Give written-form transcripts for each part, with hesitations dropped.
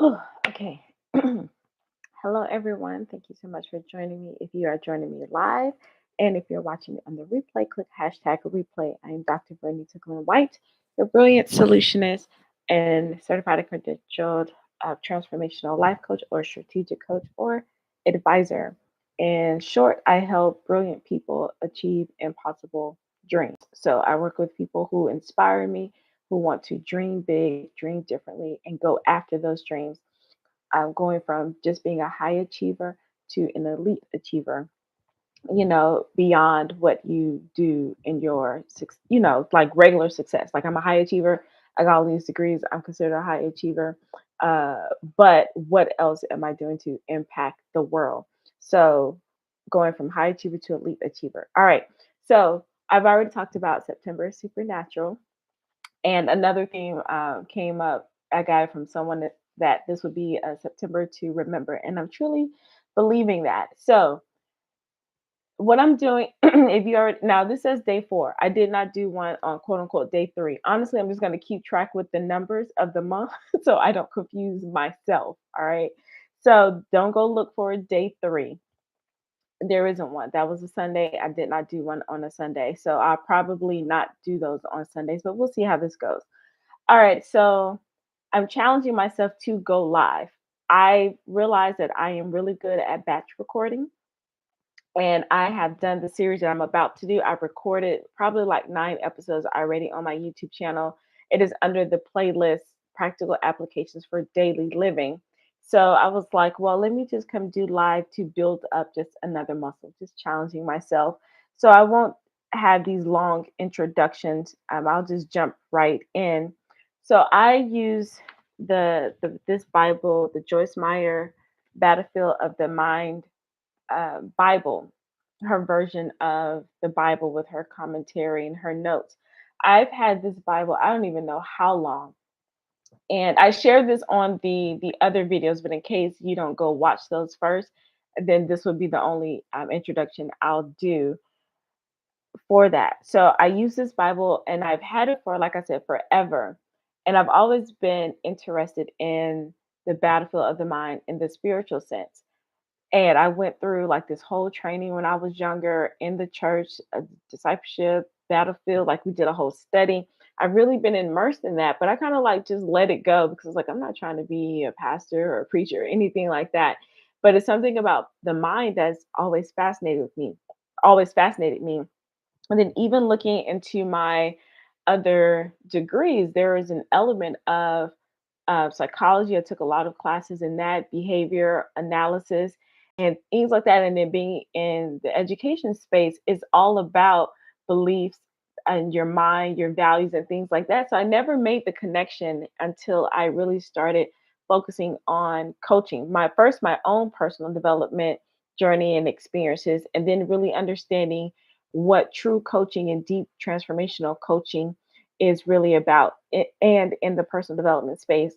Okay. Hello, everyone. Thank you so much for joining me. If you are joining me live, and if you're watching on the replay, click hashtag replay. I am Dr. Bernie Ticklen White, your brilliant solutionist and certified and credentialed transformational life coach or strategic coach or advisor. In short, I help brilliant people achieve impossible dreams. So I work with people who inspire me, who want to dream big, dream differently, and go after those dreams. I'm going from just being a high achiever to an elite achiever, beyond what you do in your, like regular success. Like I'm a high achiever. I got all these degrees. I'm considered a high achiever. But what else am I doing to impact the world? So going from high achiever to elite achiever. All right. So I've already talked about September Supernatural. And another theme came up. I got it from someone that this would be a September to remember. And I'm truly believing that. So what I'm doing, if you are now, this says day 4. I did not do one on quote unquote day 3. Honestly, I'm just going to keep track with the numbers of the month so I don't confuse myself. All right. So don't go look for day 3. There isn't one. That was a Sunday. I did not do one on a Sunday. So I'll probably not do those on Sundays, but we'll see how this goes. All right, so I'm challenging myself to go live. I realize that I am really good at batch recording, and I have done the series that I'm about to do. I've recorded probably like 9 episodes already on my YouTube channel. It is under the playlist Practical Applications for Daily Living. So I was like, well, let me just come do live to build up just another muscle, just challenging myself. So I won't have these long introductions. I'll just jump right in. So I use the this Bible, the Joyce Myer Battlefield of the Mind Bible, her version of the Bible with her commentary and her notes. I've had this Bible, I don't even know how long. And I shared this on the other videos, but in case you don't go watch those first, then this would be the only introduction I'll do for that. So I use this Bible and I've had it for, like I said, forever. And I've always been interested in the battlefield of the mind in the spiritual sense. And I went through like this whole training when I was younger in the church, discipleship, battlefield. Like we did a whole study. I've really been immersed in that, but I kind of like just let it go because it's like I'm not trying to be a pastor or a preacher or anything like that. But it's something about the mind that's always fascinated me. And then even looking into my other degrees, there is an element of psychology. I took a lot of classes in that, behavior analysis, and things like that. And then being in the education space is all about beliefs and your mind, your values, and things like that. So I never made the connection until I really started focusing on coaching. My own personal development journey and experiences, and then really understanding what true coaching and deep transformational coaching is really about, and in the personal development space.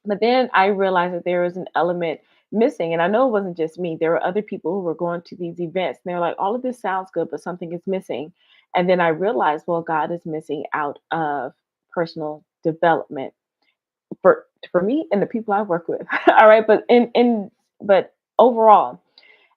But then I realized that there was an element missing. And I know it wasn't just me. There were other people who were going to these events. And they're like, all of this sounds good, but something is missing. And then I realized, well, God is missing out of personal development for me and the people I work with. All right. But overall.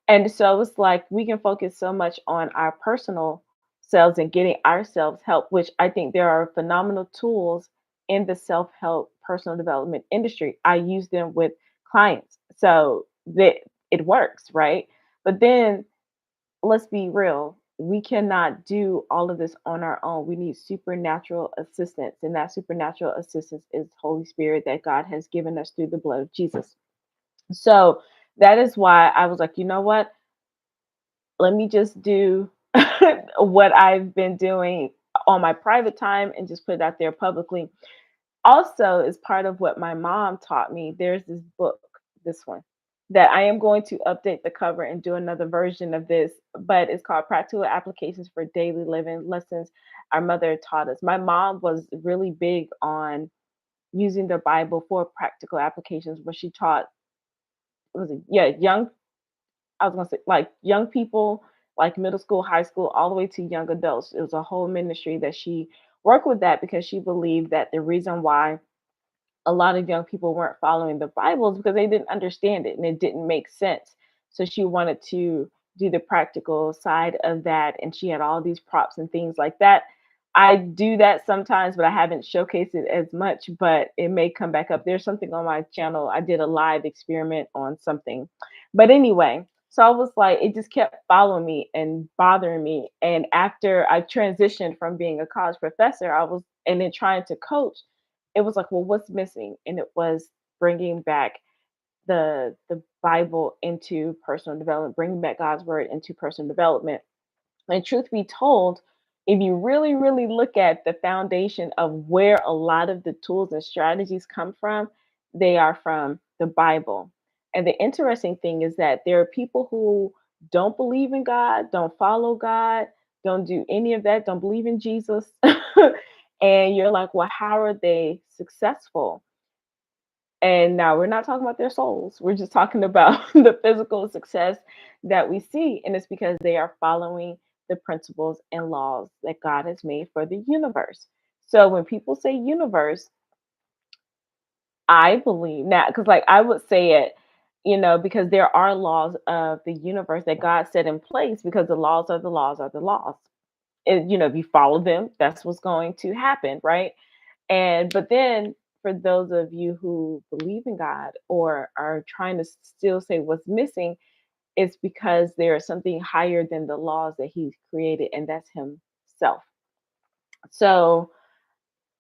And so it's like we can focus so much on our personal selves and getting ourselves help, which I think there are phenomenal tools in the self-help personal development industry. I use them with clients. So that it works, right? But then let's be real. We cannot do all of this on our own. We need supernatural assistance. And that supernatural assistance is Holy Spirit that God has given us through the blood of Jesus. So that is why I was like, you know what? Let me just do what I've been doing on my private time and just put it out there publicly. Also, as part of what my mom taught me, there's this book, this one, that I am going to update the cover and do another version of this, but it's called Practical Applications for Daily Living Lessons Our Mother Taught Us. My mom was really big on using the Bible for practical applications where she taught, was it, yeah, I was gonna say like young people, like middle school, high school, all the way to young adults. It was a whole ministry that she worked with that because she believed that the reason why a lot of young people weren't following the Bibles because they didn't understand it and it didn't make sense. So she wanted to do the practical side of that, and she had all these props and things like that. I do that sometimes, but I haven't showcased it as much, but it may come back up. There's something on my channel. I did a live experiment on something. But anyway, so I was like, it just kept following me and bothering me. And after I transitioned from being a college professor, I was, and then trying to coach, it was like, well, what's missing? And it was bringing back the Bible into personal development, bringing back God's word into personal development. And truth be told, if you really, really look at the foundation of where a lot of the tools and strategies come from, they are from the Bible. And the interesting thing is that there are people who don't believe in God, don't follow God, don't do any of that, don't believe in Jesus. And you're like, well, how are they successful? And now we're not talking about their souls. We're just talking about the physical success that we see. And it's because they are following the principles and laws that God has made for the universe. So when people say universe, I believe now, because like I would say it, because there are laws of the universe that God set in place because the laws are the laws are the laws. And, if you follow them, that's what's going to happen, right? And but then for those of you who believe in God or are trying to still say what's missing, it's because there is something higher than the laws that He's created, and that's Himself. So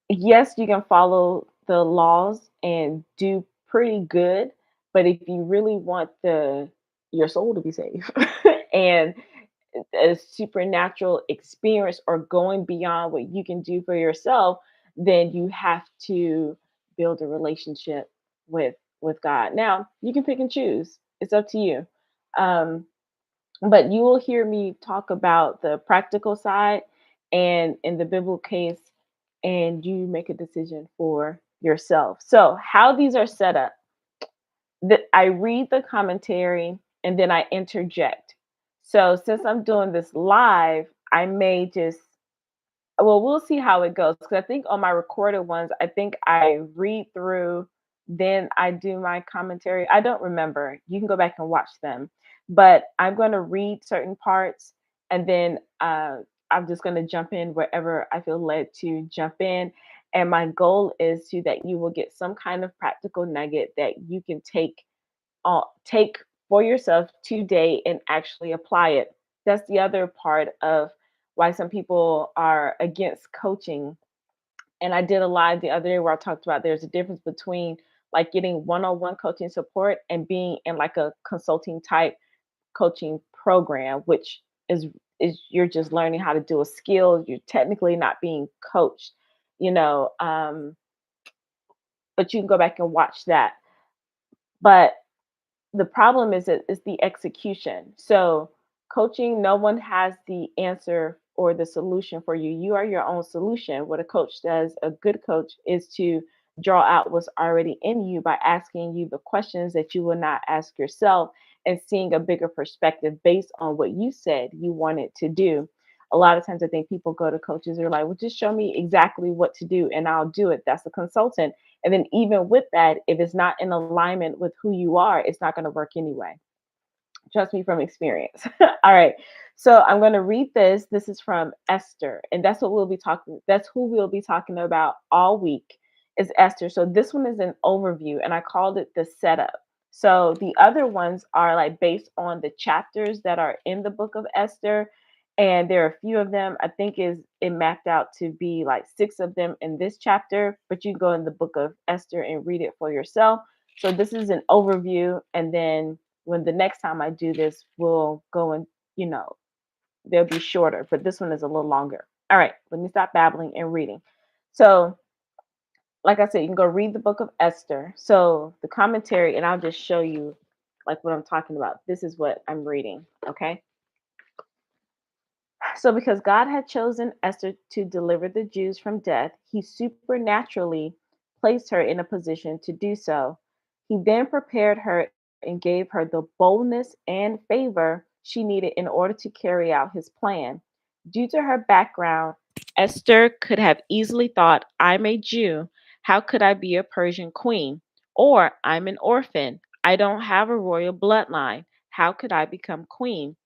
yes, you can follow the laws and do pretty good, but if you really want the your soul to be saved and a supernatural experience or going beyond what you can do for yourself, then you have to build a relationship with with God. Now, you can pick and choose. It's up to you. Um, but you will hear me talk about the practical side and in the biblical case, and you make a decision for yourself. So, how these are set up, that I read the commentary and then I interject. So since I'm doing this live, I may just, well, we'll see how it goes. Because I think on my recorded ones, I think I read through, then I do my commentary. I don't remember. You can go back and watch them. But I'm going to read certain parts and then I'm just going to jump in wherever I feel led to jump in. And my goal is to that you will get some kind of practical nugget that you can take for yourself today and actually apply it. That's the other part of why some people are against coaching. And I did a live the other day where I talked about there's a difference between like getting one-on-one coaching support and being in like a consulting type coaching program, which is you're just learning how to do a skill. You're technically not being coached, you know. But you can go back and watch that. But the problem is that it's the execution. So coaching, no one has the answer or the solution for you. You are your own solution. What a coach does, a good coach, is to draw out what's already in you by asking you the questions that you will not ask yourself and seeing a bigger perspective based on what you said you wanted to do. A lot of times I think people go to coaches, they're like, well, just show me exactly what to do and I'll do it. That's a consultant. And then even with that, if it's not in alignment with who you are, it's not going to work anyway. Trust me from experience. All right. So I'm going to read this. This is from Esther, and that's what we'll be talking. That's who we'll be talking about all week is Esther. So this one is an overview, and I called it the setup. So the other ones are like based on the chapters that are in the book of Esther, and there are a few of them. I think is it mapped out to be like 6 of them in this chapter, but you can go in the book of Esther and read it for yourself. So this is an overview, and then when the next time I do this, we'll go and, they'll be shorter, but this one is a little longer. All right, let me stop babbling and reading. So, like I said, you can go read the book of Esther. So, the commentary, and I'll just show you like what I'm talking about. This is what I'm reading, okay? So, because God had chosen Esther to deliver the Jews from death, he supernaturally placed her in a position to do so. He then prepared her and gave her the boldness and favor she needed in order to carry out his plan. Due to her background, Esther could have easily thought, I'm a Jew. How could I be a Persian queen? Or I'm an orphan. I don't have a royal bloodline. How could I become queen?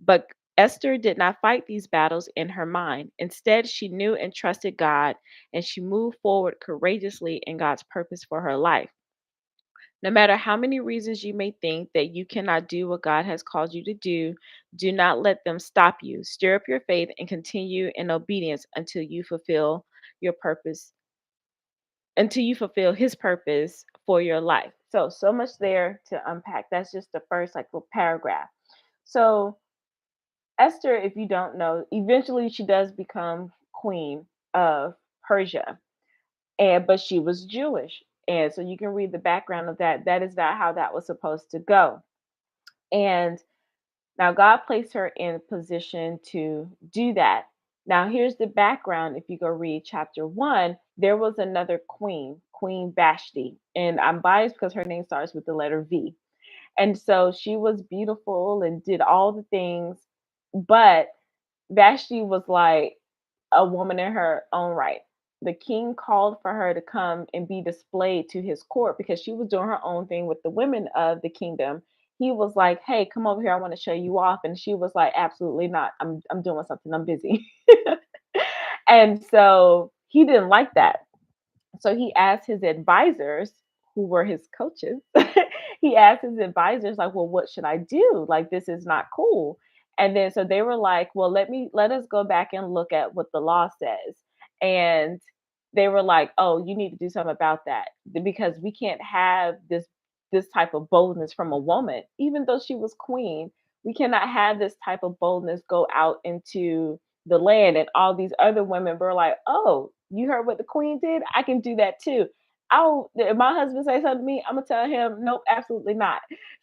But Esther did not fight these battles in her mind. Instead, she knew and trusted God, and she moved forward courageously in God's purpose for her life. No matter how many reasons you may think that you cannot do what God has called you to do not let them stop you. Stir up your faith and continue in obedience your purpose, until you fulfill his purpose for your life. So much there to unpack. That's just the first like little paragraph. So Esther, if you don't know, eventually she does become queen of Persia, and but she was Jewish. And so you can read the background of that. That is not how that was supposed to go. And now God placed her in position to do that. Now here's the background. If you go read chapter 1, there was another queen, Queen Vashti. And I'm biased because her name starts with the letter V. And so she was beautiful and did all the things, but Vashti was like a woman in her own right. The king called for her to come and be displayed to his court because she was doing her own thing with the women of the kingdom. He was like, "Hey, come over here. I want to show you off." And she was like, "Absolutely not. I'm doing something. I'm busy." And so he didn't like that. So he asked his advisors, who were his coaches, he asked his advisors, like, well, what should I do? Like, this is not cool. And then so they were like, well, let us go back and look at what the law says. And they were like, oh, you need to do something about that because we can't have this type of boldness from a woman, even though she was queen. We cannot have this type of boldness go out into the land. And all these other women were like, oh, you heard what the queen did? I can do that too. If my husband say something to me, I'm gonna tell him, nope, absolutely not.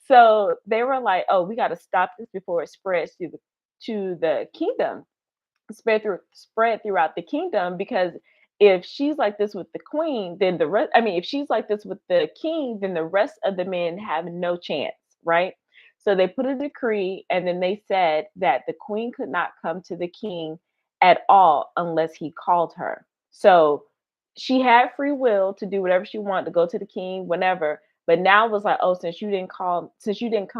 So they were like, oh, we got to stop this before it spreads to the kingdom, spread throughout the kingdom, because if she's like this with the queen, then the rest, I mean, if she's like this with the king, then the rest of the men have no chance, right? So they put a decree, and then they said that the queen could not come to the king at all unless he called her. So she had free will to do whatever she wanted, to go to the king whenever, but now it was like, oh, since you didn't come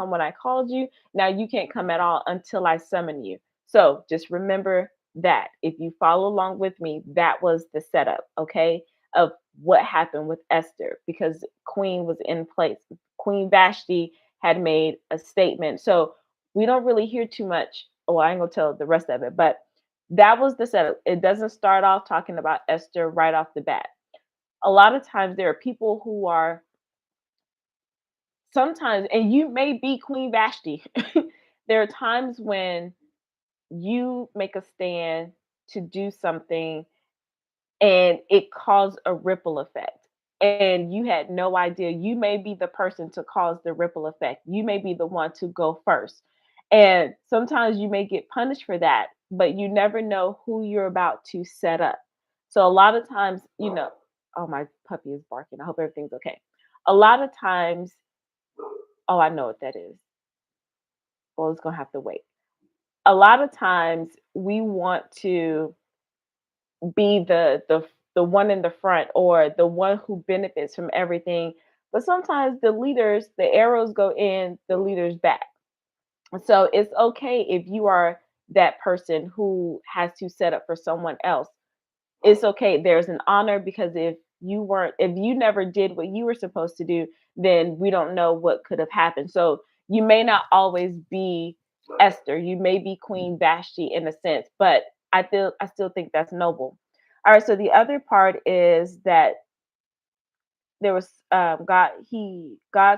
when I called you, now you can't come at all until I summon you. So just remember that. If you follow along with me, that was the setup, okay, of what happened with Esther, because Queen was in place. Queen Vashti had made a statement. So we don't really hear too much. Well, I ain't gonna tell the rest of it, but that was the setup. It doesn't start off talking about Esther right off the bat. A lot of times there are people who are sometimes, and you may be Queen Vashti. There are times when you make a stand to do something and it caused a ripple effect. And you had no idea. You may be the person to cause the ripple effect. You may be the one to go first. And sometimes you may get punished for that, but you never know who you're about to set up. So a lot of times, oh, my puppy is barking. I hope everything's okay. A lot of times, oh, I know what that is. Well, it's going to have to wait. A lot of times we want to be the one in the front, or the one who benefits from everything. But sometimes the arrows go in the leader's back. So it's okay if you are that person who has to set up for someone else. It's okay. There's an honor, because if you never did what you were supposed to do, then we don't know what could have happened. So you may not always be Esther. You may be Queen Vashti in a sense, but I still think that's noble. All right. So the other part is that there was God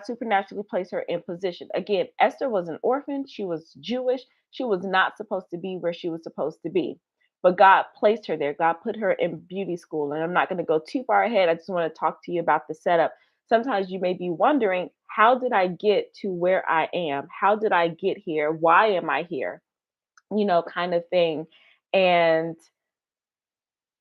supernaturally placed her in position. Again, Esther was an orphan. She was Jewish. She was not supposed to be where she was supposed to be, but God placed her there. God put her in beauty school. And I'm not going to go too far ahead. I just want to talk to you about the setup. Sometimes you may be wondering, how did I get to where I am? How did I get here? Why am I here? Kind of thing. And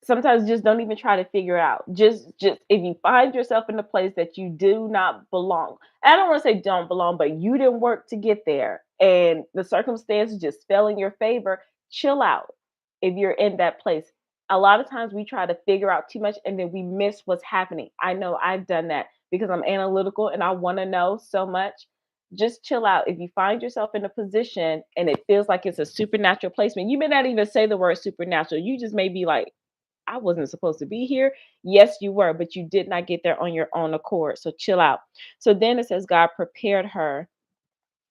sometimes just don't even try to figure it out. Just if you find yourself in a place that you do not belong. I don't want to say don't belong, but you didn't work to get there and the circumstances just fell in your favor, chill out. If you're in that place, A lot of times we try to figure out too much and then we miss what's happening. I know I've done that because I'm analytical and I want to know so much. Just chill out. If you find yourself in a position and it feels like it's a supernatural placement, you may not even say the word supernatural. You just may be like, I wasn't supposed to be here. Yes, you were, but you did not get there on your own accord. So chill out. So then it says God prepared her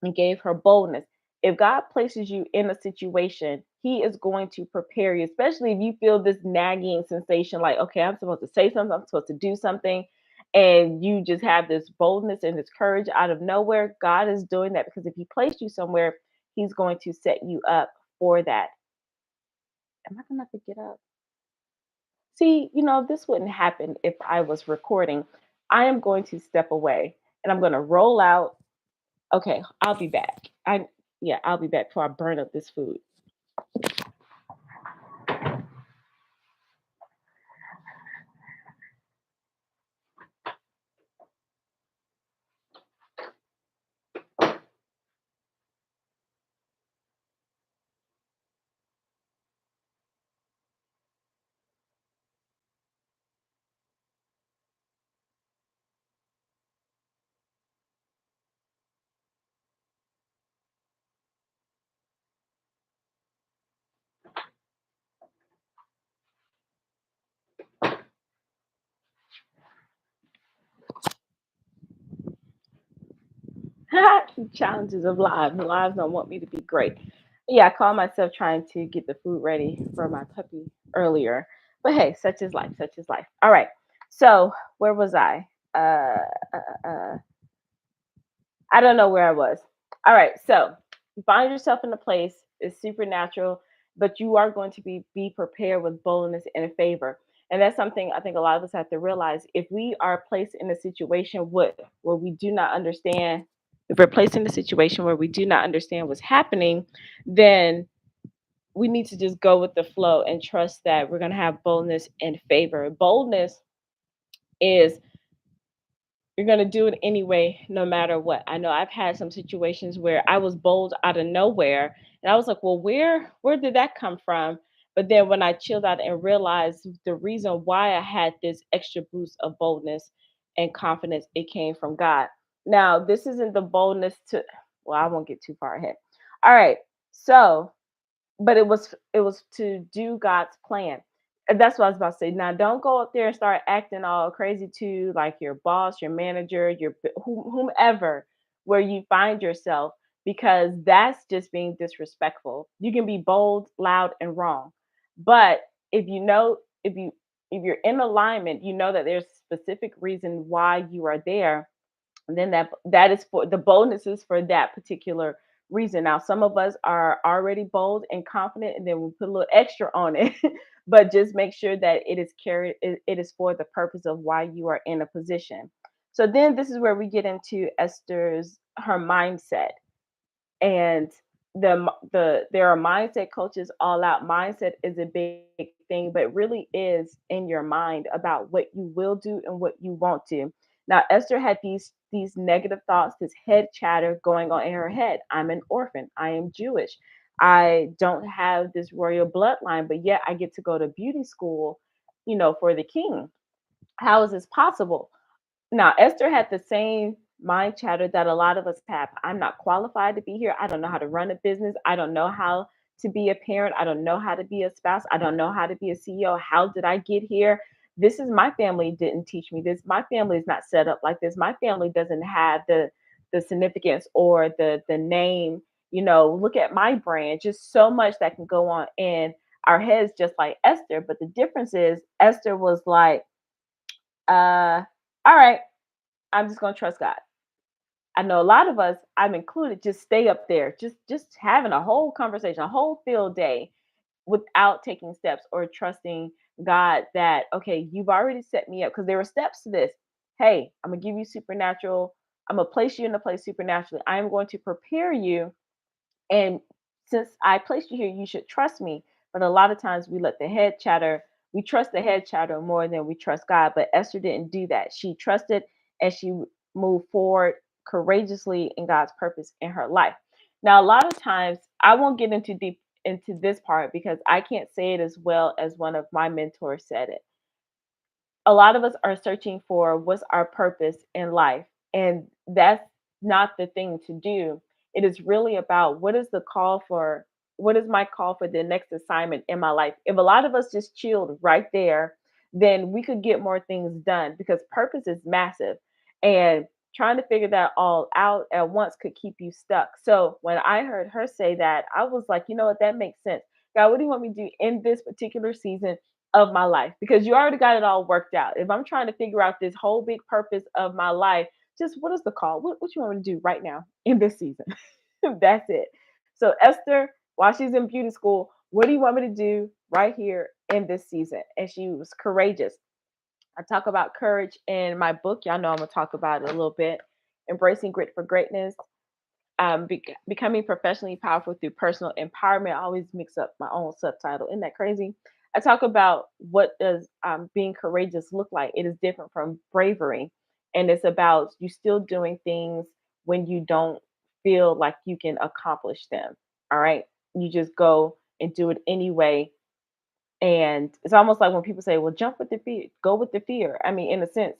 and gave her boldness. If God places you in a situation, He is going to prepare you, especially if you feel this nagging sensation like, okay, I'm supposed to say something, I'm supposed to do something, and you just have this boldness and this courage out of nowhere. God is doing that because if He placed you somewhere, He's going to set you up for that. Am I going to have to get up? See, this wouldn't happen if I was recording. I am going to step away and I'm going to roll out. Okay, I'll be back. Yeah, I'll be back before I burn up this food. Challenges of lives. Lives don't want me to be great. Yeah, I call myself trying to get the food ready for my puppy earlier. But hey, such is life, such is life. All right. So where was I? Uh, I don't know where I was. All right. So you find yourself in a place, it's supernatural, but you are going to be prepared with boldness and favor. And that's something I think a lot of us have to realize. If we are placed in a situation where we do not understand, if we're placed in a situation where we do not understand what's happening, then we need to just go with the flow and trust that we're going to have boldness and favor. Boldness is you're going to do it anyway, no matter what. I know I've had some situations where I was bold out of nowhere, and I was like, well, where did that come from? But then when I chilled out and realized the reason why I had this extra boost of boldness and confidence, it came from God. Now, this isn't the boldness to, well, I won't get too far ahead. All right. So but it was to do God's plan. And that's what I was about to say. Now, don't go up there and start acting all crazy to like your boss, your manager, whomever, where you find yourself, because that's just being disrespectful. You can be bold, loud, and wrong, but if you know if you're in alignment, you know that there's a specific reason why you are there, then that is for the boldness is for that particular reason. Now, some of us are already bold and confident, and then we put a little extra on it. But just make sure that it is for the purpose of why you are in a position. So then this is where we get into Esther's her mindset. And there are mindset coaches all out. Mindset is a big thing, but really is in your mind about what you will do and what you won't do. Now, Esther had these negative thoughts, this head chatter going on in her head. I'm an orphan. I am Jewish. I don't have this royal bloodline, but yet I get to go to beauty school, for the king. How is this possible? Now, Esther had the same mind chatter that a lot of us have. I'm not qualified to be here. I don't know how to run a business. I don't know how to be a parent. I don't know how to be a spouse. I don't know how to be a CEO. How did I get here? This is my family didn't teach me this. My family is not set up like this. My family doesn't have the significance or the name. Look at my brand. Just so much that can go on in our heads, just like Esther. But the difference is Esther was like, all right, I'm just gonna trust God. I know a lot of us, I'm included, just stay up there, just having a whole conversation, a whole field day without taking steps or trusting God that okay, you've already set me up because there were steps to this. Hey, I'm gonna give you supernatural. I'm gonna place you in a place supernaturally. I am going to prepare you, and since I placed you here, you should trust me. But a lot of times we let the head chatter, we trust the head chatter more than we trust God. But Esther didn't do that. She trusted and she moved forward courageously in God's purpose in her life. Now, a lot of times, I won't get into deep into this part because I can't say it as well as one of my mentors said it. A lot of us are searching for what's our purpose in life, and that's not the thing to do. It is really about what is my call for the next assignment in my life. If a lot of us just chilled right there, then we could get more things done because purpose is massive, and trying to figure that all out at once could keep you stuck. So when I heard her say that, I was like, you know what, that makes sense. God, what do you want me to do in this particular season of my life? Because you already got it all worked out. If I'm trying to figure out this whole big purpose of my life, just what is the call? What you want me to do right now in this season? That's it. So Esther, while she's in beauty school, what do you want me to do right here in this season? And she was courageous. I talk about courage in my book. Y'all know I'm gonna talk about it a little bit. Embracing grit for greatness, becoming professionally powerful through personal empowerment. I always mix up my own subtitle. Isn't that crazy? I talk about what does being courageous look like. It is different from bravery, and it's about you still doing things when you don't feel like you can accomplish them. All right, you just go and do it anyway. And it's almost like when people say, "Well, jump with the fear, go with the fear." I mean, in a sense,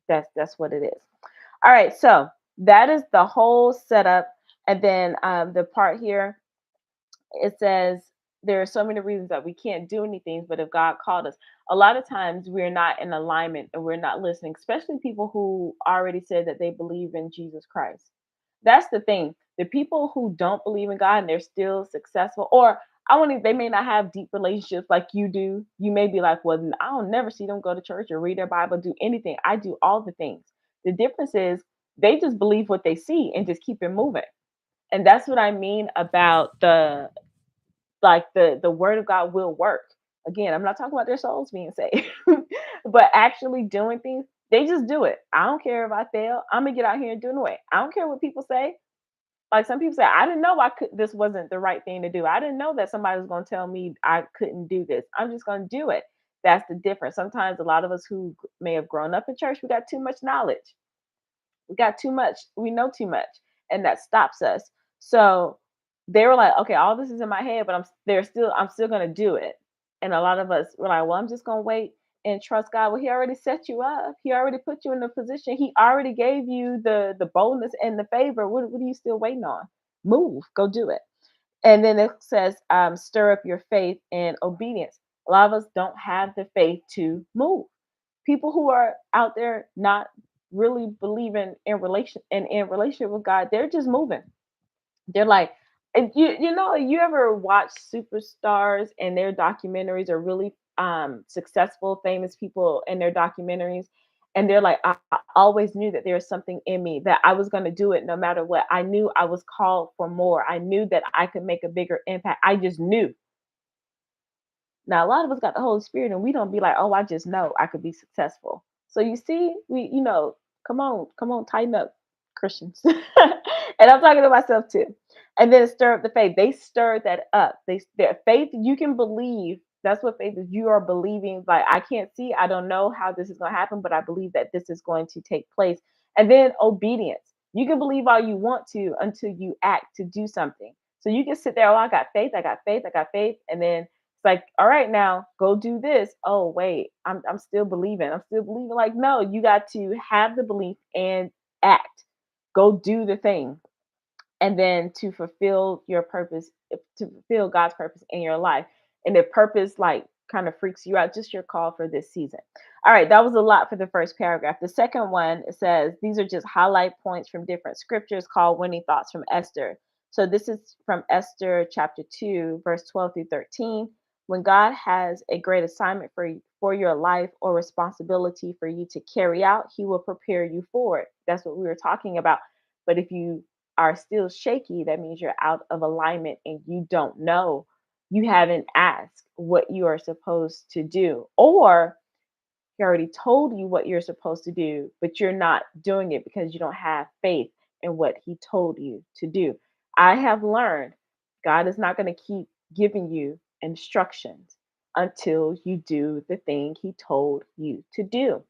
that's what it is. All right, so that is the whole setup. And then the part here, it says there are so many reasons that we can't do anything, but if God called us, a lot of times we're not in alignment and we're not listening, especially people who already said that they believe in Jesus Christ. That's the thing. The people who don't believe in God and they're still successful, or I want to, they may not have deep relationships like you do. You may be like, well, I don't never see them go to church or read their Bible, do anything. I do all the things. The difference is they just believe what they see and just keep it moving. And that's what I mean about the word of God will work. Again, I'm not talking about their souls being saved, but actually doing things. They just do it. I don't care if I fail. I'm gonna get out here and do it anyway. I don't care what people say. Like some people say, I didn't know I could. This wasn't the right thing to do. I didn't know that somebody was gonna tell me I couldn't do this. I'm just gonna do it. That's the difference. Sometimes a lot of us who may have grown up in church, we got too much knowledge. We got too much. We know too much, and that stops us. So they were like, okay, all this is in my head, but I'm still gonna do it. And a lot of us were like, well, I'm just gonna wait and trust God. Well, He already set you up. He already put you in the position. He already gave you the boldness and the favor. What are you still waiting on? Move, go do it. And then it says, stir up your faith and obedience. A lot of us don't have the faith to move. People who are out there not really believing in relationship with God, they're just moving. They're like, and you know, you ever watch superstars and their documentaries are really successful, famous people in their documentaries, and they're like, I always knew that there was something in me that I was going to do it no matter what. I knew I was called for more. I knew that I could make a bigger impact. I just knew. Now, a lot of us got the Holy Spirit and we don't be like, oh, I just know I could be successful. So you see, come on, tighten up, Christians. And I'm talking to myself too. And then stir up the faith. They stirred that up. Their faith, you can believe. That's what faith is. You are believing, like, I can't see, I don't know how this is going to happen, but I believe that this is going to take place. And then obedience. You can believe all you want to until you act to do something. So you can sit there, oh, I got faith, I got faith, I got faith. And then it's like, all right, now go do this. Oh, wait, I'm still believing. I'm still believing. Like, no, you got to have the belief and act. Go do the thing. And then to fulfill your purpose, to fulfill God's purpose in your life. And if purpose like kind of freaks you out, just your call for this season. All right, that was a lot for the first paragraph. The second one, it says these are just highlight points from different scriptures called Winning Thoughts from Esther. So this is from Esther chapter 2, verse 12 through 13. When God has a great assignment for your life or responsibility for you to carry out, He will prepare you for it. That's what we were talking about. But if you are still shaky, that means you're out of alignment and you don't know. You haven't asked what you are supposed to do, or He already told you what you're supposed to do, but you're not doing it because you don't have faith in what He told you to do. I have learned God is not going to keep giving you instructions until you do the thing He told you to do.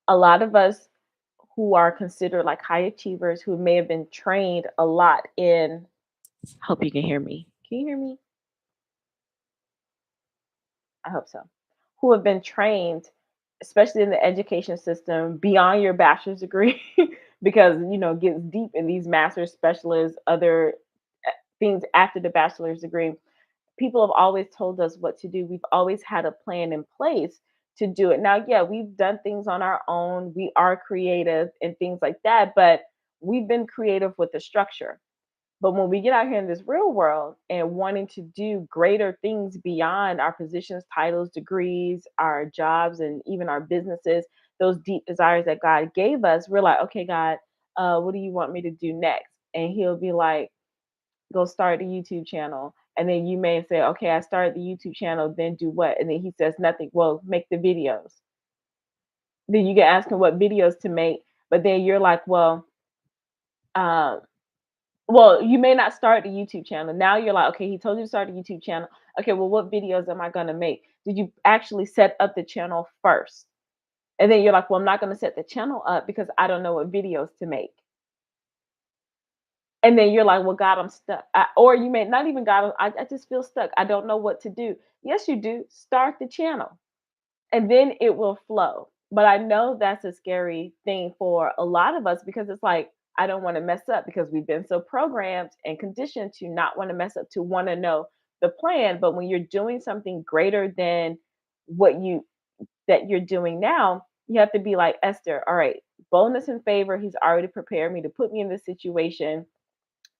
A lot of us who are considered like high achievers who may have been trained a lot in, hope you can hear me. Can you hear me? I hope so. Who have been trained, especially in the education system, beyond your bachelor's degree, because gets deep in these master's, specialists, other things after the bachelor's degree. People have always told us what to do. We've always had a plan in place to do it. Now, yeah, we've done things on our own. We are creative and things like that, but we've been creative with the structure. But when we get out here in this real world and wanting to do greater things beyond our positions, titles, degrees, our jobs, and even our businesses, those deep desires that God gave us, we're like, okay, God, what do you want me to do next? And He'll be like, go start the YouTube channel. And then you may say, okay, I started the YouTube channel, then do what? And then He says nothing. Well, make the videos. Then you get asked him what videos to make, but then you're like, um, well, you may not start the YouTube channel. Now you're like, okay, he told you to start a YouTube channel. Okay, well, what videos am I going to make? Did you actually set up the channel first? And then you're like, well, I'm not going to set the channel up because I don't know what videos to make. And then you're like, well, God, I'm stuck. Or you may not even, God, I just feel stuck. I don't know what to do. Yes, you do. Start the channel and then it will flow. But I know that's a scary thing for a lot of us because it's like, I don't want to mess up because we've been so programmed and conditioned to not want to mess up, to want to know the plan. But when you're doing something greater than what you that you're doing now, you have to be like Esther. All right, boldness and favor. He's already prepared me to put me in this situation,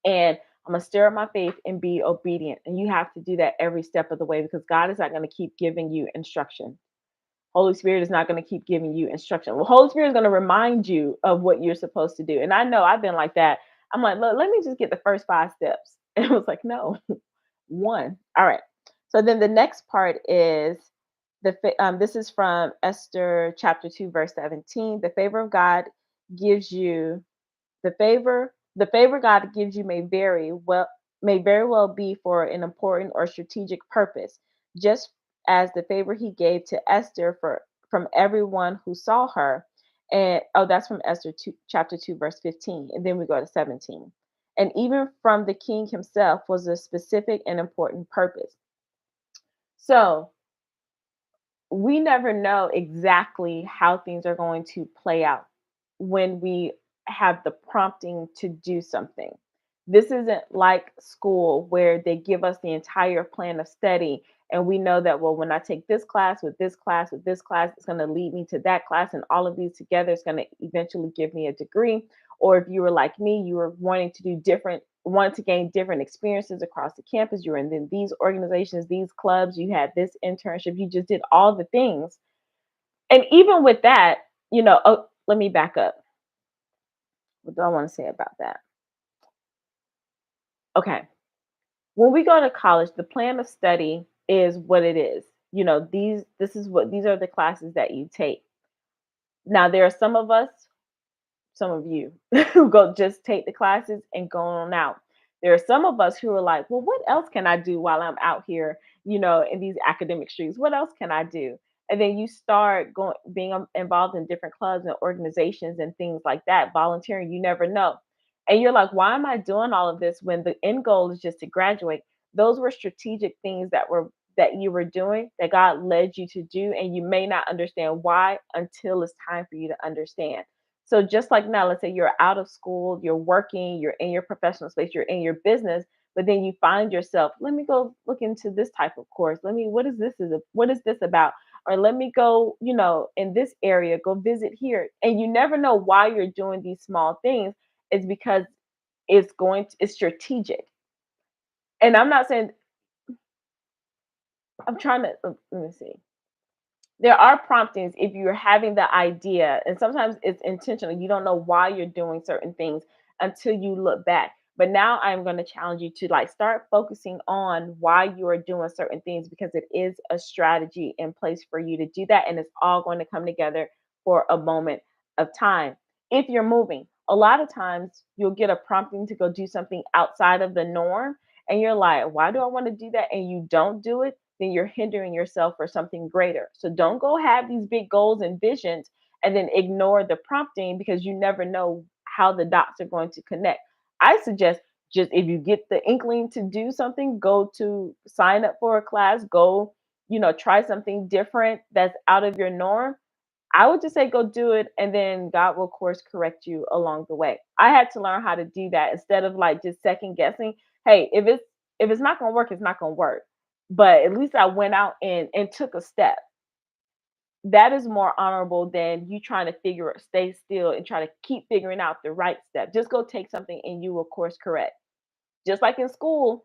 and I'm gonna stir up my faith and be obedient. And you have to do that every step of the way because God is not going to keep giving you instruction. Holy Spirit is not going to keep giving you instruction. Well, Holy Spirit is going to remind you of what you're supposed to do. And I know I've been like that. I'm like, look, let me just get the first 5 steps. And it was like, no, one. All right. So then the next part is this is from Esther chapter 2, verse 17. The favor of God gives you the favor God gives you may very well be for an important or strategic purpose, just as the favor he gave to Esther for from everyone who saw her. And oh, that's from Esther 2, chapter 2, verse 15. And then we go to 17. And even from the king himself was a specific and important purpose. So we never know exactly how things are going to play out when we have the prompting to do something. This isn't like school where they give us the entire plan of study and we know that, well, when I take this class with this class with this class, it's going to lead me to that class, and all of these together is going to eventually give me a degree. Or if you were like me, you were wanting to gain different experiences across the campus. You were in these organizations, these clubs, you had this internship, you just did all the things. And even with that, oh, let me back up. What do I want to say about that? Okay. When we go to college, the plan of study is what it is. These are the classes that you take. Now, there are some of you who go just take the classes and go on out. There are some of us who are like, well, what else can I do while I'm out here, in these academic streets? What else can I do? And then you start being involved in different clubs and organizations and things like that, volunteering, you never know. And you're like, why am I doing all of this when the end goal is just to graduate? Those were strategic things that you were doing that God led you to do, and you may not understand why until it's time for you to understand. So just like now, let's say you're out of school, you're working, you're in your professional space, you're in your business, but then you find yourself, let me go look into this type of course. What is this about? Or let me go, in this area, go visit here. And you never know why you're doing these small things. It's because it's strategic. And I'm not saying I'm trying to let me see. There are promptings if you're having the idea, and sometimes it's intentional. You don't know why you're doing certain things until you look back. But now I'm going to challenge you to like start focusing on why you are doing certain things, because it is a strategy in place for you to do that, and it's all going to come together for a moment of time. If you're moving, a lot of times you'll get a prompting to go do something outside of the norm, and you're like, why do I want to do that? And you don't do it, then you're hindering yourself for something greater. So don't go have these big goals and visions and then ignore the prompting, because you never know how the dots are going to connect. I suggest Just if you get the inkling to do something, go to sign up for a class, go, try something different that's out of your norm. I would just say go do it, and then God will course correct you along the way. I had to learn how to do that instead of like just second guessing. Hey, if it's not gonna work, it's not gonna work. But at least I went out and took a step. That is more honorable than you trying to stay still and try to keep figuring out the right step. Just go take something and you will course correct. Just like in school,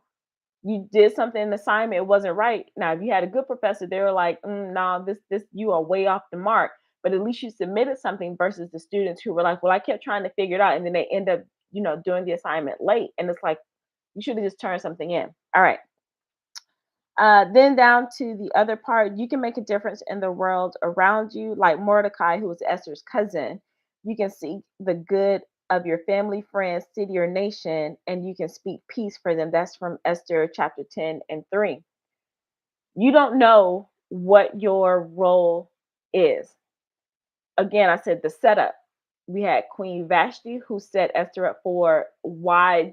you did something in the assignment, it wasn't right. Now, if you had a good professor, they were like, "No, this you are way off the mark." But at least you submitted something versus the students who were like, "Well, I kept trying to figure it out," and then they end up, doing the assignment late, and it's like you should have just turned something in. All right. Then down to the other part, you can make a difference in the world around you, like Mordecai, who was Esther's cousin. You can seek the good of your family, friends, city, or nation, and you can speak peace for them. That's from Esther chapter 10 and 3. You don't know what your role is. Again, I said the setup. We had Queen Vashti who set Esther up for why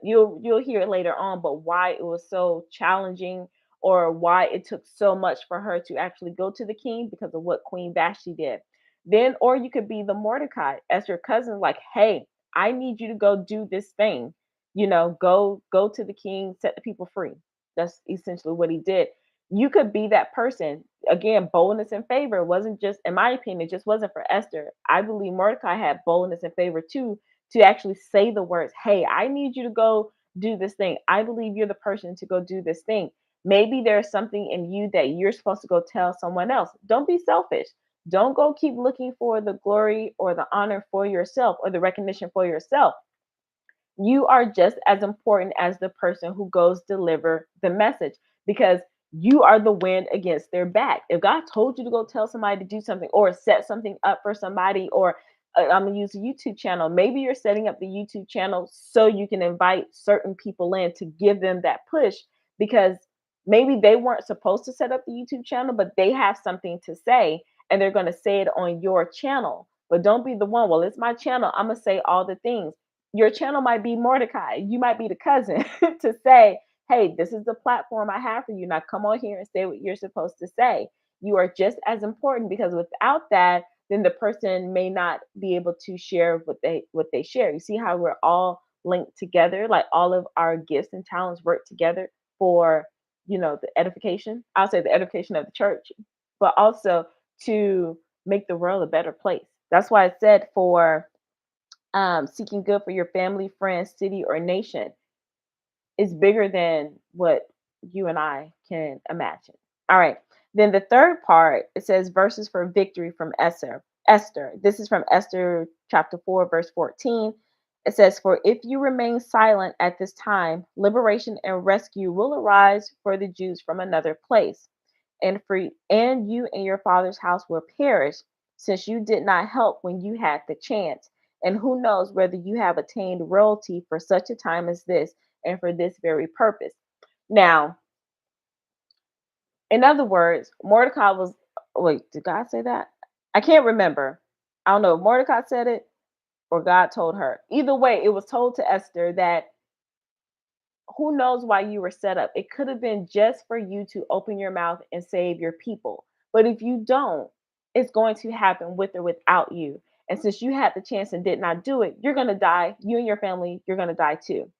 you'll hear it later on, but why it was so challenging or why it took so much for her to actually go to the king because of what Queen Vashti did. Then, or you could be the Mordecai as your cousin, like, hey, I need you to go do this thing. Go to the king, set the people free. That's essentially what he did. You could be that person. Again, boldness and favor. It wasn't just, in my opinion, it just wasn't for Esther. I believe Mordecai had boldness and favor too to actually say the words, hey, I need you to go do this thing. I believe you're the person to go do this thing. Maybe there's something in you that you're supposed to go tell someone else. Don't be selfish. Don't go keep looking for the glory or the honor for yourself or the recognition for yourself. You are just as important as the person who goes deliver the message because you are the wind against their back. If God told you to go tell somebody to do something or set something up for somebody, or I'm gonna use a YouTube channel, maybe you're setting up the YouTube channel so you can invite certain people in to give them that push because maybe they weren't supposed to set up the YouTube channel, but they have something to say and they're going to say it on your channel. But don't be the one, well, it's my channel, I'm going to say all the things. Your channel might be Mordecai. You might be the cousin to say, hey, this is the platform I have for you. Now come on here and say what you're supposed to say. You are just as important because without that, then the person may not be able to share what they share. You see how we're all linked together, like all of our gifts and talents work together for, the edification. I'll say the edification of the church, but also to make the world a better place. That's why I said for seeking good for your family, friends, city, or nation is bigger than what you and I can imagine. All right. Then the third part, it says verses for victory from Esther. Esther. This is from Esther chapter 4, verse 14. It says, for if you remain silent at this time, liberation and rescue will arise for the Jews from another place and you and your father's house will perish, since you did not help when you had the chance. And who knows whether you have attained royalty for such a time as this and for this very purpose. Now, in other words, Mordecai was, wait, did God say that? I can't remember. I don't know if Mordecai said it or God told her. Either way, it was told to Esther that who knows why you were set up. It could have been just for you to open your mouth and save your people. But if you don't, it's going to happen with or without you. And since you had the chance and did not do it, you're going to die. You and your family, you're going to die too.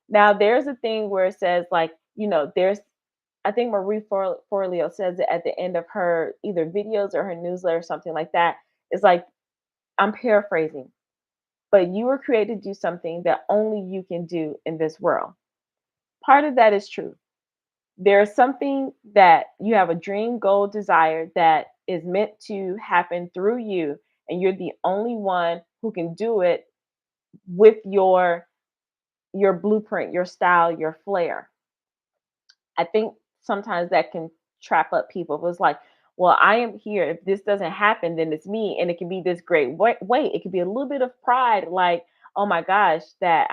Now, there's a thing where it says, like, I think Marie Forleo says it at the end of her either videos or her newsletter or something like that. It's like, I'm paraphrasing, but you were created to do something that only you can do in this world. Part of that is true. There's something that you have a dream, goal, desire that is meant to happen through you, and you're the only one who can do it with your blueprint, your style, your flair. I think sometimes that can trap up people. It was like, well, I am here. If this doesn't happen, then it's me. And it can be this great wait. It could be a little bit of pride, like, oh my gosh, that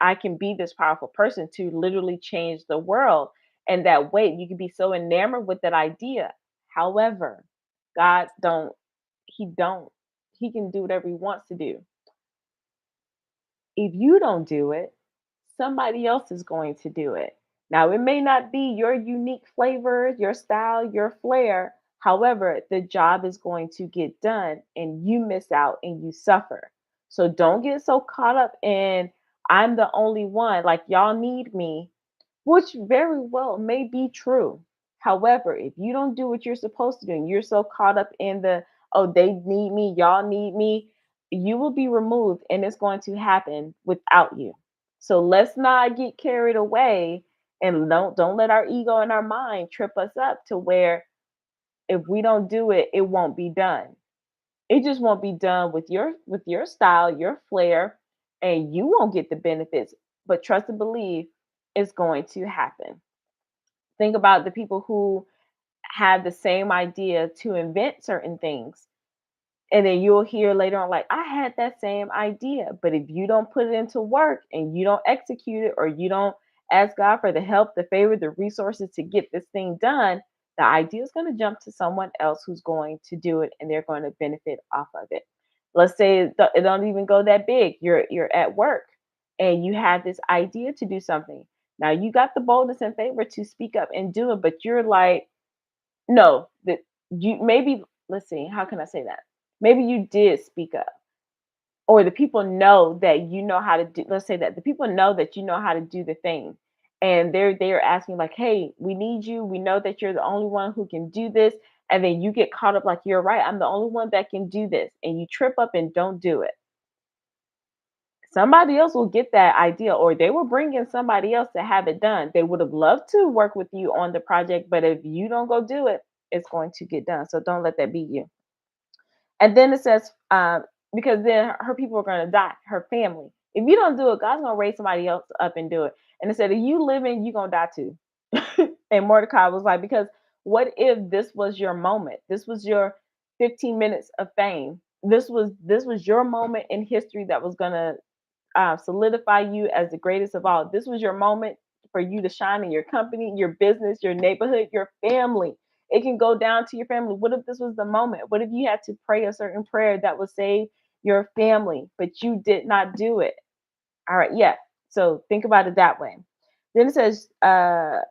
I can be this powerful person to literally change the world. And that weight, you can be so enamored with that idea. However, God don't, he don't, he can do whatever he wants to do. If you don't do it, somebody else is going to do it. Now, it may not be your unique flavor, your style, your flair. However, the job is going to get done and you miss out and you suffer. So don't get so caught up in, I'm the only one, like y'all need me, which very well may be true. However, if you don't do what you're supposed to do and you're so caught up in the, oh, they need me, y'all need me, you will be removed and it's going to happen without you. So let's not get carried away and don't let our ego and our mind trip us up to where if we don't do it, it won't be done. It just won't be done with your style, your flair, and you won't get the benefits. But trust and believe it's going to happen. Think about the people who had the same idea to invent certain things. And then you'll hear later on, like, I had that same idea. But if you don't put it into work and you don't execute it, or you don't ask God for the help, the favor, the resources to get this thing done, the idea is going to jump to someone else who's going to do it and they're going to benefit off of it. Let's say it don't even go that big. You're at work and you have this idea to do something. Now you got the boldness and favor to speak up and do it, but you're like, no, that you maybe, let's see, how can I say that? Maybe you did speak up, or the people know that you know how to do, let's say that the people know that you know how to do the thing. And they're asking, like, hey, we need you. We know that you're the only one who can do this. And then you get caught up like, you're right, I'm the only one that can do this. And you trip up and don't do it. Somebody else will get that idea, or they will bring in somebody else to have it done. They would have loved to work with you on the project, but if you don't go do it, it's going to get done. So don't let that be you. And then it says, because then her people are going to die, her family. If you don't do it, God's going to raise somebody else up and do it. And it said, if you living, you're going to die too. And Mordecai was like, because what if this was your moment? This was your 15 minutes of fame. This was your moment in history that was going to solidify you as the greatest of all. This was your moment for you to shine in your company, your business, your neighborhood, your family. It can go down to your family. What if this was the moment? What if you had to pray a certain prayer that would save your family, but you did not do it? All right, yeah. So think about it that way. Then it says, did I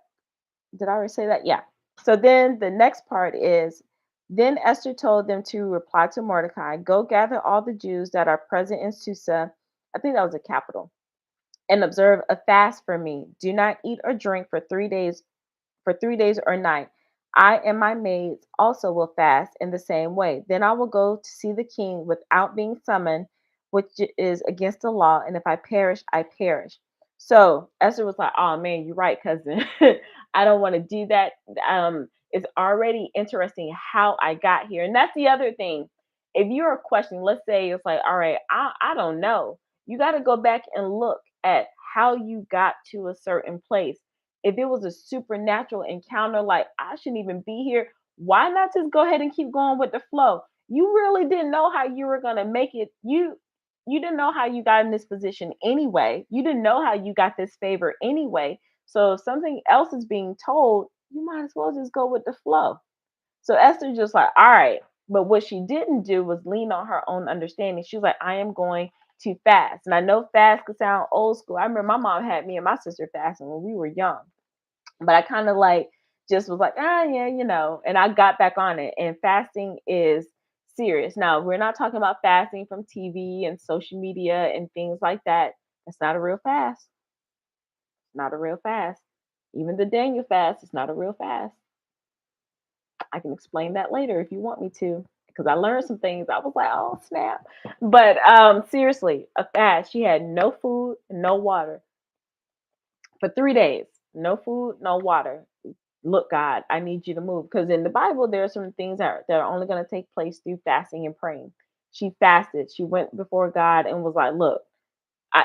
already say that? Yeah. So then the next part is, then Esther told them to reply to Mordecai, go gather all the Jews that are present in Susa. I think that was a capital, and observe a fast for me. Do not eat or drink for 3 days or night. I and my maids also will fast in the same way. Then I will go to see the king without being summoned, which is against the law. And if I perish, I perish. So Esther was like, oh man, you're right, cousin. I don't want to do that. It's already interesting how I got here. And that's the other thing. If you're questioning, let's say it's like, all right, I don't know. You got to go back and look at how you got to a certain place. If it was a supernatural encounter, like, I shouldn't even be here, why not just go ahead and keep going with the flow? You really didn't know how you were going to make it. You didn't know how you got in this position anyway. You didn't know how you got this favor anyway. So if something else is being told, you might as well just go with the flow. So Esther just like, all right. But what she didn't do was lean on her own understanding. She was like, I am going to fast. And I know fast could sound old school. I remember my mom had me and my sister fasting when we were young. But I kind of like just was like, ah, yeah, and I got back on it. And fasting is serious. Now, we're not talking about fasting from TV and social media and things like that. It's not a real fast. Not a real fast. Even the Daniel fast is not a real fast. I can explain that later if you want me to, because I learned some things. I was like, oh snap. But seriously, a fast. She had no food, no water for 3 days. No food, no water. Look, God, I need you to move. Because in the Bible, there are some things that are only going to take place through fasting and praying. She fasted. She went before God and was like, look, I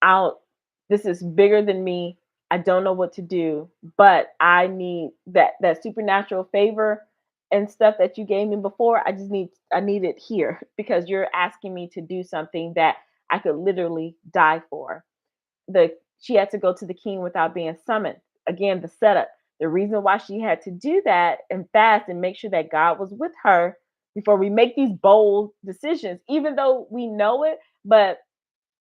I'll this is bigger than me. I don't know what to do, but I need that supernatural favor and stuff that you gave me before. I need it here because you're asking me to do something that I could literally die for. She had to go to the king without being summoned. Again, the setup. The reason why she had to do that and fast and make sure that God was with her before we make these bold decisions, even though we know it, but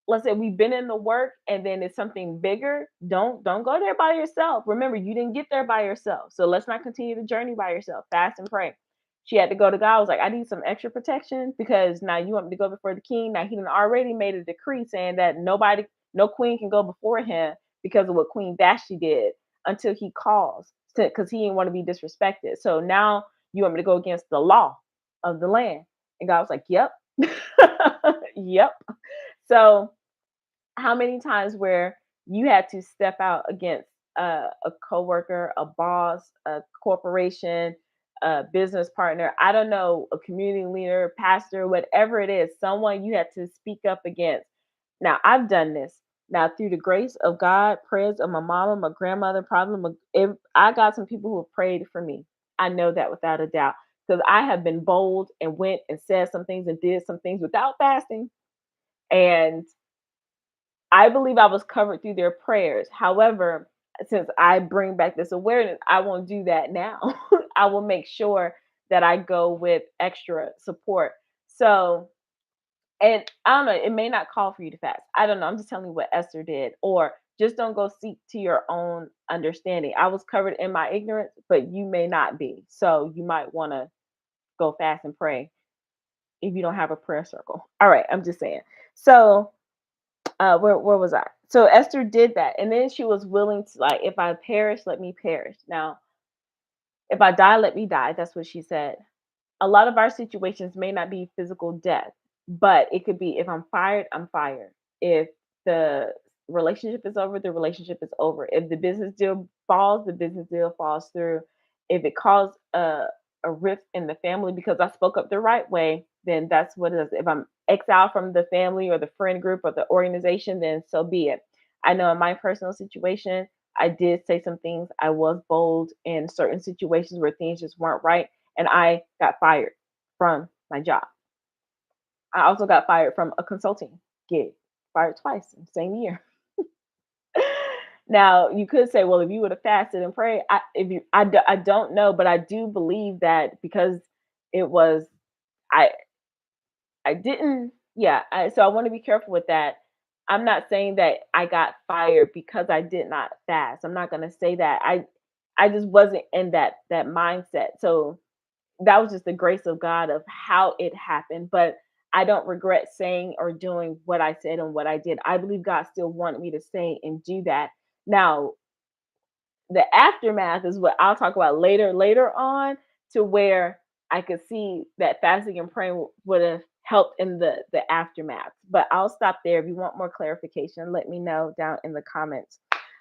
let's say we've been in the work and then it's something bigger, don't go there by yourself. Remember, you didn't get there by yourself. So let's not continue the journey by yourself. Fast and pray. She had to go to God. I was like, I need some extra protection because now you want me to go before the king. Now he done already made a decree saying that nobody, no queen can go before him because of what Queen Vashti did until he calls because he didn't want to be disrespected. So now you want me to go against the law of the land. And God was like, yep. Yep. So how many times where you had to step out against a coworker, a boss, a corporation, a business partner, I don't know, a community leader, pastor, whatever it is, someone you had to speak up against. Now, I've done this. Now, through the grace of God, prayers of my mama, my grandmother, probably, if I got some people who have prayed for me. I know that without a doubt because I have been bold and went and said some things and did some things without fasting. And I believe I was covered through their prayers. However, since I bring back this awareness, I won't do that now. I will make sure that I go with extra support. So, and I don't know, it may not call for you to fast. I don't know. I'm just telling you what Esther did. Or just don't go seek to your own understanding. I was covered in my ignorance, but you may not be. So you might want to go fast and pray if you don't have a prayer circle. All right, I'm just saying. So where was I? So Esther did that, and then she was willing to, like, if I perish, let me perish. Now, if I die, let me die. That's what she said. A lot of our situations may not be physical death, but it could be if I'm fired, I'm fired. If the relationship is over, the relationship is over. If the business deal falls, the business deal falls through. If it caused a rift in the family because I spoke up the right way, then that's what it is. If I'm exiled from the family or the friend group or the organization, then so be it. I know in my personal situation, I did say some things. I was bold in certain situations where things just weren't right, and I got fired from my job. I also got fired from a consulting gig, fired twice in the same year. Now, you could say, well, if you would have fasted and prayed, I don't know, but I do believe that because it was, I, I didn't, yeah. So I want to be careful with that. I'm not saying that I got fired because I did not fast. I'm not going to say that. I just wasn't in that mindset. So that was just the grace of God of how it happened. But I don't regret saying or doing what I said and what I did. I believe God still wanted me to say and do that. Now, the aftermath is what I'll talk about later on, to where I could see that fasting and praying would have helped in the aftermath. But I'll stop there. If you want more clarification, let me know down in the comments.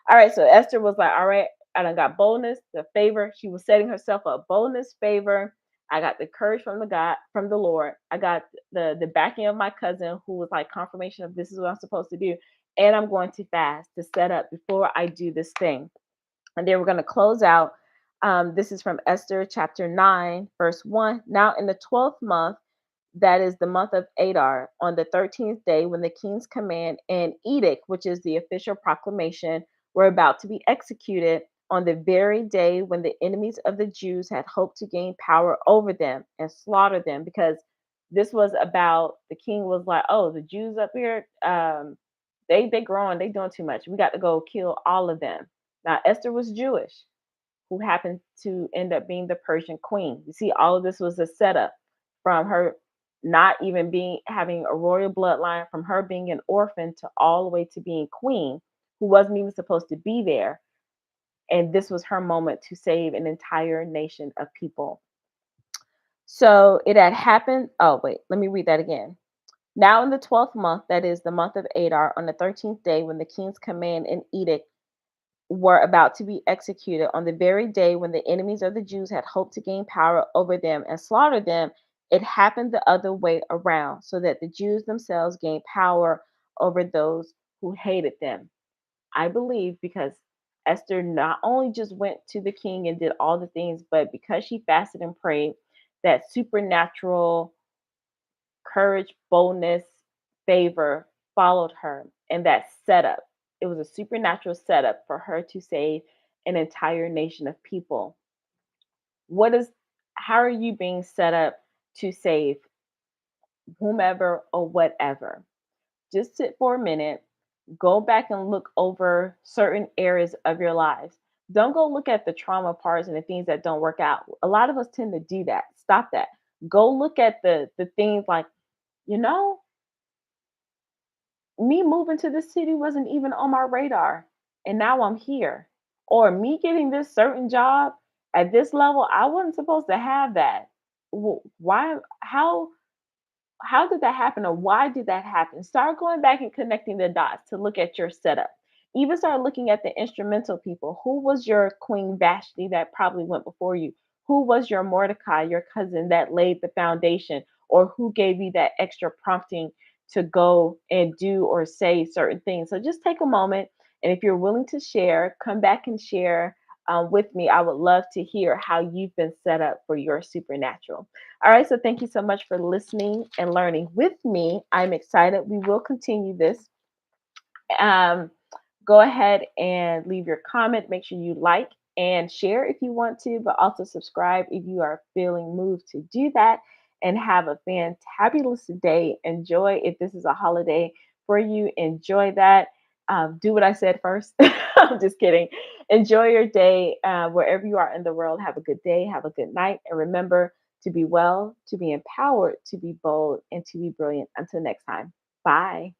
All right, so Esther was like, all right, I done got boldness, the favor. She was setting herself up, boldness, favor. I got the courage from the God, from the Lord. I got the backing of my cousin who was like confirmation of this is what I'm supposed to do. And I'm going to fast to set up before I do this thing. And then we're going to close out. This is from Esther chapter 9, verse 1. Now, in the 12th month, that is the month of Adar, on the 13th day, when the king's command and edict, which is the official proclamation, were about to be executed, on the very day when the enemies of the Jews had hoped to gain power over them and slaughter them, because this was about, the king was like, oh, the Jews up here, they growing, they doing too much. We got to go kill all of them. Now, Esther was Jewish, who happened to end up being the Persian queen. You see, all of this was a setup from her not even being having a royal bloodline, from her being an orphan to all the way to being queen, who wasn't even supposed to be there. And this was her moment to save an entire nation of people. So it had happened. Oh, wait, let me read that again. Now, in the 12th month, that is the month of Adar, on the 13th day, when the king's command and edict were about to be executed, on the very day when the enemies of the Jews had hoped to gain power over them and slaughter them, it happened the other way around, so that the Jews themselves gained power over those who hated them. I believe because Esther not only just went to the king and did all the things, but because she fasted and prayed, that supernatural courage, boldness, favor followed her, and that setup. It was a supernatural setup for her to save an entire nation of people. What is, how are you being set up to save whomever or whatever? just sit for a minute, go back and look over certain areas of your lives. Don't go look at the trauma parts and the things that don't work out. A lot of us tend to do that. Stop that. Go look at the things like, you know, me moving to this city wasn't even on my radar, and now I'm here. Or me getting this certain job at this level, I wasn't supposed to have that. Why? How did that happen, or why did that happen? Start going back and connecting the dots to look at your setup. Even start looking at the instrumental people. Who was your Queen Vashti that probably went before you? Who was your Mordecai, your cousin that laid the foundation, or who gave you that extra prompting to go and do or say certain things? So just take a moment, and if you're willing to share, come back and share with me. I would love to hear how you've been set up for your supernatural. All right, so thank you so much for listening and learning with me. I'm excited. We will continue this. Um, Go ahead and leave your comment. Make sure you like and share if you want to, but also subscribe if you are feeling moved to do that. And have a fantabulous day. Enjoy if this is a holiday for you. Enjoy that. Do what I said first. I'm just kidding. Enjoy your day wherever you are in the world. Have a good day. Have a good night. And remember to be well, to be empowered, to be bold, and to be brilliant. Until next time. Bye.